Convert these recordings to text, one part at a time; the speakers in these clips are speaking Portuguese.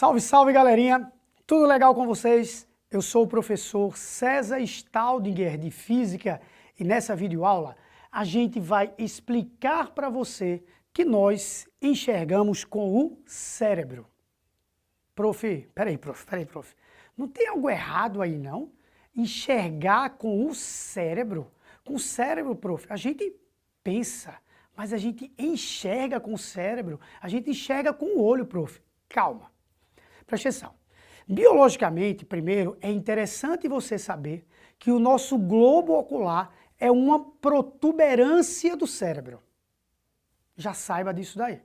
Salve, salve, galerinha! Tudo legal com vocês? Eu sou o professor César Staudinger de Física e nessa videoaula a gente vai explicar para você que nós enxergamos com o cérebro. Peraí, prof. Não tem algo errado aí, não? Enxergar com o cérebro? Com o cérebro, prof, a gente pensa, mas a gente enxerga com o cérebro, a gente enxerga com o olho, prof. Calma. Presta atenção. Biologicamente, primeiro, é interessante você saber que o nosso globo ocular é uma protuberância do cérebro. Já saiba disso daí.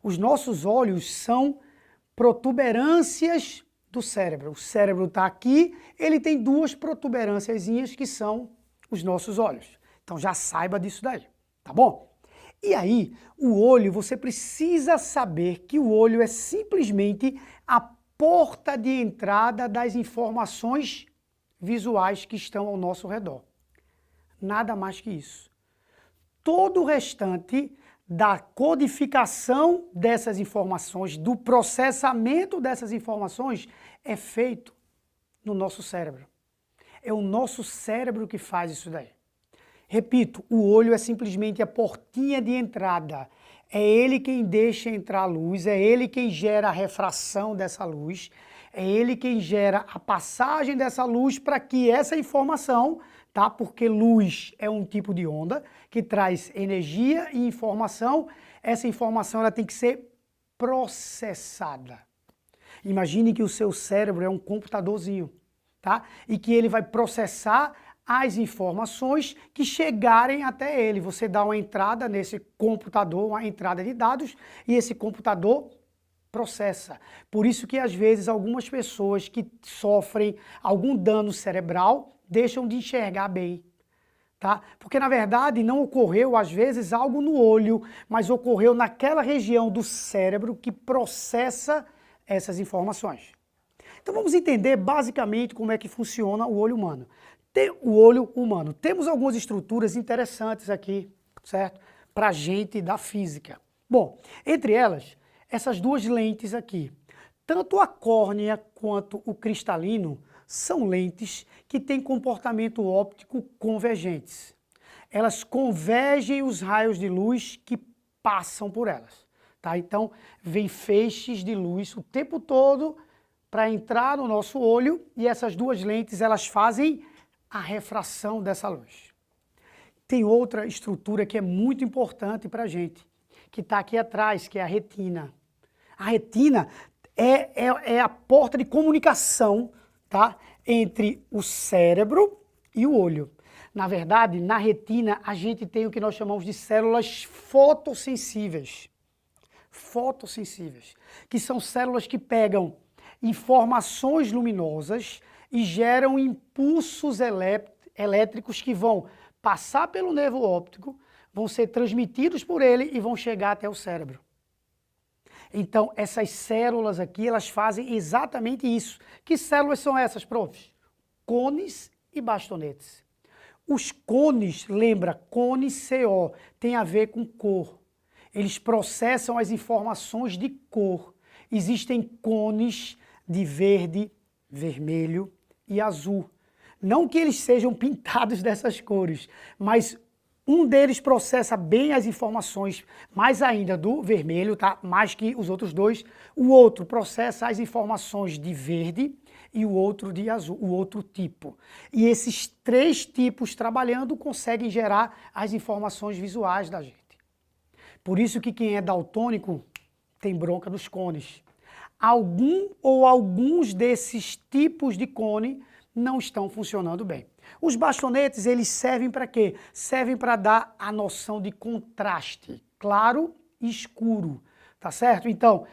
Os nossos olhos são protuberâncias do cérebro. O cérebro está aqui, ele tem duas protuberânciazinhas que são os nossos olhos. Então já saiba disso daí, tá bom? E aí, o olho, você precisa saber que o olho é simplesmente a porta de entrada das informações visuais que estão ao nosso redor. Nada mais que isso. Todo o restante da codificação dessas informações, do processamento dessas informações, é feito no nosso cérebro. É o nosso cérebro que faz isso daí. Repito, o olho é simplesmente a portinha de entrada. É ele quem deixa entrar a luz, é ele quem gera a refração dessa luz, é ele quem gera a passagem dessa luz para que essa informação, tá? Porque luz é um tipo de onda que traz energia e informação. Essa informação ela tem que ser processada. Imagine que o seu cérebro é um computadorzinho, tá? E que ele vai processar as informações que chegarem até ele. Você dá uma entrada nesse computador, uma entrada de dados, e esse computador processa. Por isso que às vezes algumas pessoas que sofrem algum dano cerebral deixam de enxergar bem, tá? Porque na verdade não ocorreu às vezes algo no olho, mas ocorreu naquela região do cérebro que processa essas informações. Então vamos entender basicamente como é que funciona o olho humano. O olho humano. Temos algumas estruturas interessantes aqui, certo? Para a gente da física. Bom, entre elas, essas duas lentes aqui. Tanto a córnea quanto o cristalino são lentes que têm comportamento óptico convergentes. Elas convergem os raios de luz que passam por elas. Tá? Então, vem feixes de luz o tempo todo para entrar no nosso olho e essas duas lentes elas fazem a refração dessa luz. Tem outra estrutura que é muito importante para a gente, que está aqui atrás, que é a retina. A retina é a porta de comunicação, tá, entre o cérebro e o olho. Na verdade, na retina, a gente tem o que nós chamamos de células fotossensíveis. Fotossensíveis, que são células que pegam informações luminosas e geram impulsos elétricos que vão passar pelo nervo óptico, vão ser transmitidos por ele e vão chegar até o cérebro. Então, essas células aqui, elas fazem exatamente isso. Que células são essas, profs? Cones e bastonetes. Os cones, lembra, cone CO, tem a ver com cor. Eles processam as informações de cor. Existem cones de verde, vermelho e azul. Não que eles sejam pintados dessas cores, mas um deles processa bem as informações, mais ainda do vermelho, tá? Mais que os outros dois. O outro processa as informações de verde e o outro de azul, o outro tipo. E esses três tipos trabalhando conseguem gerar as informações visuais da gente. Por isso que quem é daltônico tem bronca dos cones. Algum ou alguns desses tipos de cone não estão funcionando bem. Os bastonetes, eles servem para quê? Servem para dar a noção de contraste, claro e escuro, tá certo? Então,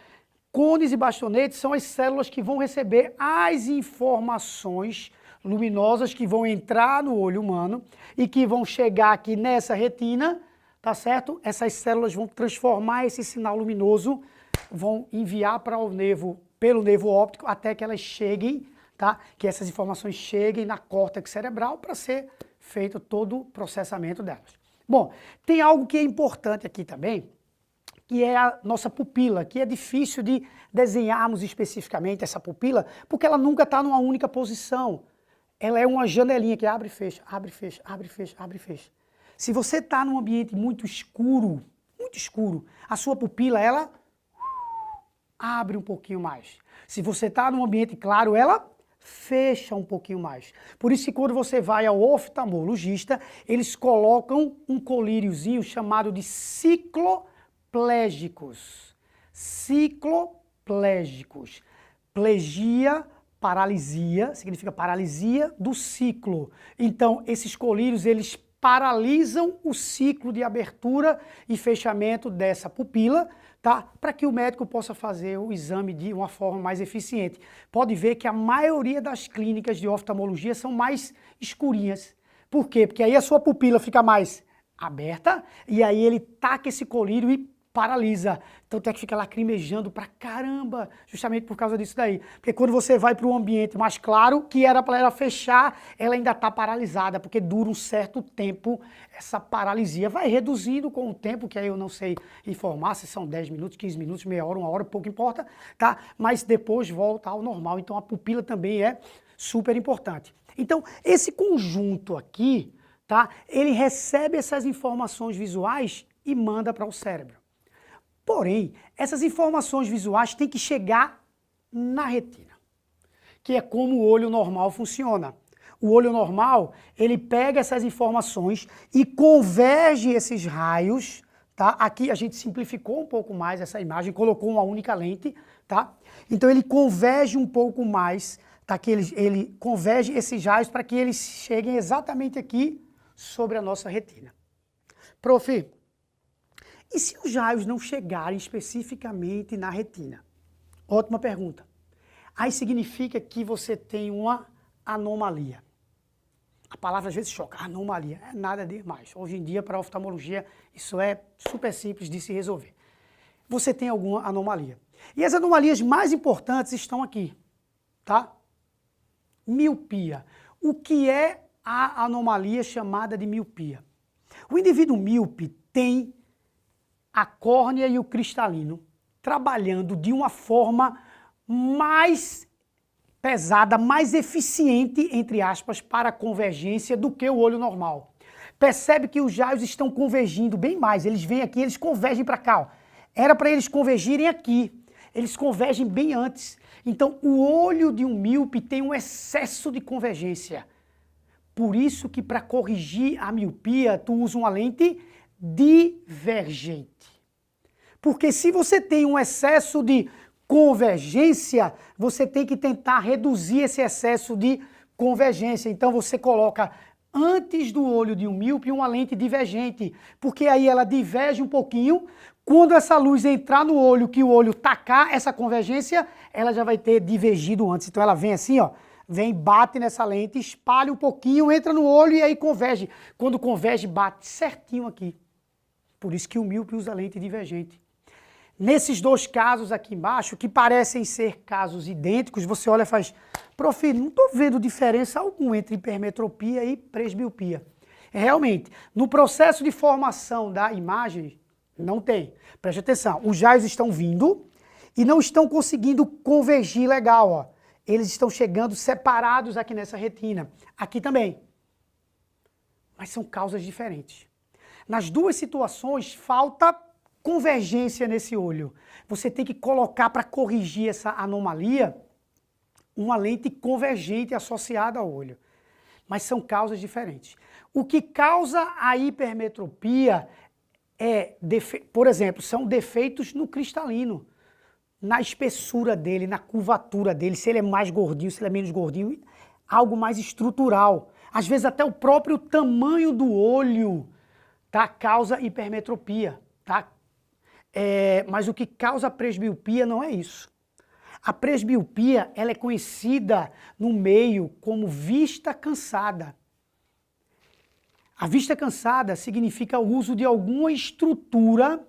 cones e bastonetes são as células que vão receber as informações luminosas que vão entrar no olho humano e que vão chegar aqui nessa retina, tá certo? Essas células vão transformar esse sinal luminoso, vão enviar para o nervo, pelo nervo óptico, até que elas cheguem, tá? Que essas informações cheguem na córtex cerebral para ser feito todo o processamento delas. Bom, tem algo que é importante aqui também, que é a nossa pupila, que é difícil de desenharmos especificamente essa pupila, porque ela nunca está numa única posição. Ela é uma janelinha que abre e fecha, abre e fecha, abre e fecha, abre e fecha. Se você está num ambiente muito escuro, a sua pupila, ela abre um pouquinho mais. Se você está num ambiente claro, ela fecha um pouquinho mais. Por isso que quando você vai ao oftalmologista, eles colocam um colíriozinho chamado de cicloplégicos. Cicloplégicos. Plegia, paralisia, significa paralisia do ciclo. Então, esses colírios, eles paralisam o ciclo de abertura e fechamento dessa pupila, tá? Para que o médico possa fazer o exame de uma forma mais eficiente. Pode ver que a maioria das clínicas de oftalmologia são mais escurinhas. Por quê? Porque aí a sua pupila fica mais aberta e aí ele taca esse colírio e paralisa. Então tem que ficar lacrimejando pra caramba, justamente por causa disso daí. Porque quando você vai para um ambiente mais claro, que era para ela fechar, ela ainda está paralisada, porque dura um certo tempo essa paralisia. Vai reduzindo com o tempo, que aí eu não sei informar se são 10 minutos, 15 minutos, meia hora, uma hora, pouco importa, tá? Mas depois volta ao normal. Então a pupila também é super importante. Então esse conjunto aqui, tá? Ele recebe essas informações visuais e manda para o cérebro. Porém, essas informações visuais têm que chegar na retina, que é como o olho normal funciona. O olho normal, ele pega essas informações e converge esses raios, tá? Aqui a gente simplificou um pouco mais essa imagem, colocou uma única lente, tá? Então ele converge um pouco mais, tá? Que ele converge esses raios para que eles cheguem exatamente aqui sobre a nossa retina. Prof, e se os raios não chegarem especificamente na retina? Ótima pergunta. Aí significa que você tem uma anomalia. A palavra às vezes choca, anomalia, é nada demais. Hoje em dia, para a oftalmologia, isso é super simples de se resolver. Você tem alguma anomalia. E as anomalias mais importantes estão aqui, tá? Miopia. O que é a anomalia chamada de miopia? O indivíduo míope tem a córnea e o cristalino trabalhando de uma forma mais pesada, mais eficiente, entre aspas, para a convergência do que o olho normal. Percebe que os raios estão convergindo bem mais, eles vêm aqui, eles convergem para cá. Ó. Era para eles convergirem aqui, eles convergem bem antes. Então, o olho de um míope tem um excesso de convergência. Por isso que para corrigir a miopia, tu usa uma lente divergente. Porque se você tem um excesso de convergência, você tem que tentar reduzir esse excesso de convergência. Então você coloca antes do olho de um míope uma lente divergente, porque aí ela diverge um pouquinho. Quando essa luz entrar no olho, que o olho tacar essa convergência, ela já vai ter divergido antes. Então ela vem assim, ó, vem, bate nessa lente, espalha um pouquinho, entra no olho e aí converge. Quando converge, bate certinho aqui. Por isso que o míope usa lente divergente. Nesses dois casos aqui embaixo, que parecem ser casos idênticos, você olha e faz, prof, não estou vendo diferença alguma entre hipermetropia e presbiopia. Realmente, no processo de formação da imagem, não tem. Preste atenção, os raios estão vindo e não estão conseguindo convergir legal. Ó. Eles estão chegando separados aqui nessa retina. Aqui também. Mas são causas diferentes. Nas duas situações, falta convergência nesse olho. Você tem que colocar para corrigir essa anomalia uma lente convergente associada ao olho. Mas são causas diferentes. O que causa a hipermetropia é, por exemplo, são defeitos no cristalino, na espessura dele, na curvatura dele, se ele é mais gordinho, se ele é menos gordinho, algo mais estrutural. Às vezes até o próprio tamanho do olho, tá, causa hipermetropia, tá? Mas o que causa presbiopia não é isso. A presbiopia, ela é conhecida no meio como vista cansada. A vista cansada significa o uso de alguma estrutura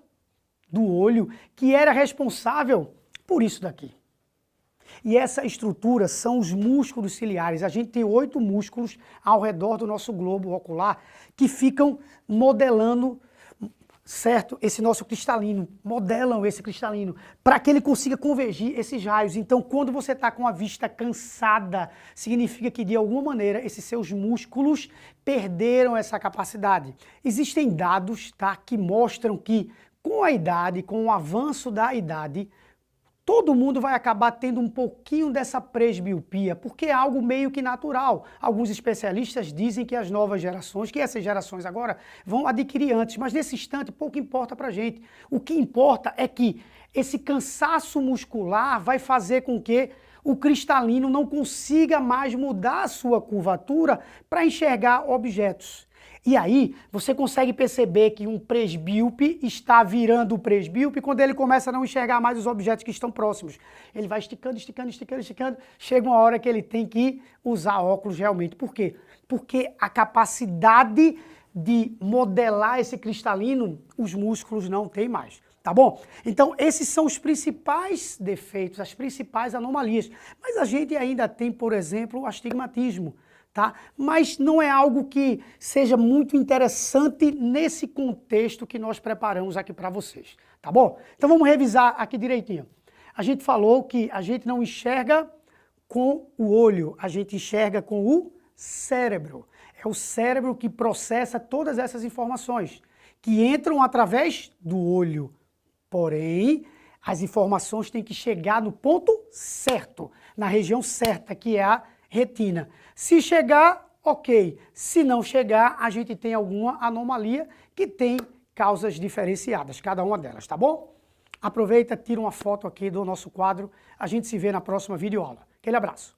do olho que era responsável por isso daqui. E essa estrutura são os músculos ciliares. A gente tem 8 músculos ao redor do nosso globo ocular que ficam modelando certo? Esse nosso cristalino, modelam esse cristalino, para que ele consiga convergir esses raios. Então, quando você está com a vista cansada, significa que, de alguma maneira, esses seus músculos perderam essa capacidade. Existem dados, tá, que mostram que, com a idade, com o avanço da idade, todo mundo vai acabar tendo um pouquinho dessa presbiopia, porque é algo meio que natural. Alguns especialistas dizem que as novas gerações, que essas gerações agora vão adquirir antes, mas nesse instante pouco importa pra gente. O que importa é que esse cansaço muscular vai fazer com que o cristalino não consiga mais mudar a sua curvatura para enxergar objetos. E aí, você consegue perceber que um presbíope está virando o presbíope quando ele começa a não enxergar mais os objetos que estão próximos. Ele vai esticando, esticando, esticando, esticando, chega uma hora que ele tem que usar óculos realmente. Por quê? Porque a capacidade de modelar esse cristalino, os músculos não têm mais. Tá bom? Então, esses são os principais defeitos, as principais anomalias. Mas a gente ainda tem, por exemplo, o astigmatismo. Tá? Mas não é algo que seja muito interessante nesse contexto que nós preparamos aqui para vocês, tá bom? Então vamos revisar aqui direitinho. A gente falou que a gente não enxerga com o olho, a gente enxerga com o cérebro. É o cérebro que processa todas essas informações, que entram através do olho. Porém, as informações têm que chegar no ponto certo, na região certa, que é a retina. Se chegar, ok. Se não chegar, a gente tem alguma anomalia que tem causas diferenciadas, cada uma delas, tá bom? Aproveita, tira uma foto aqui do nosso quadro. A gente se vê na próxima videoaula. Aquele abraço.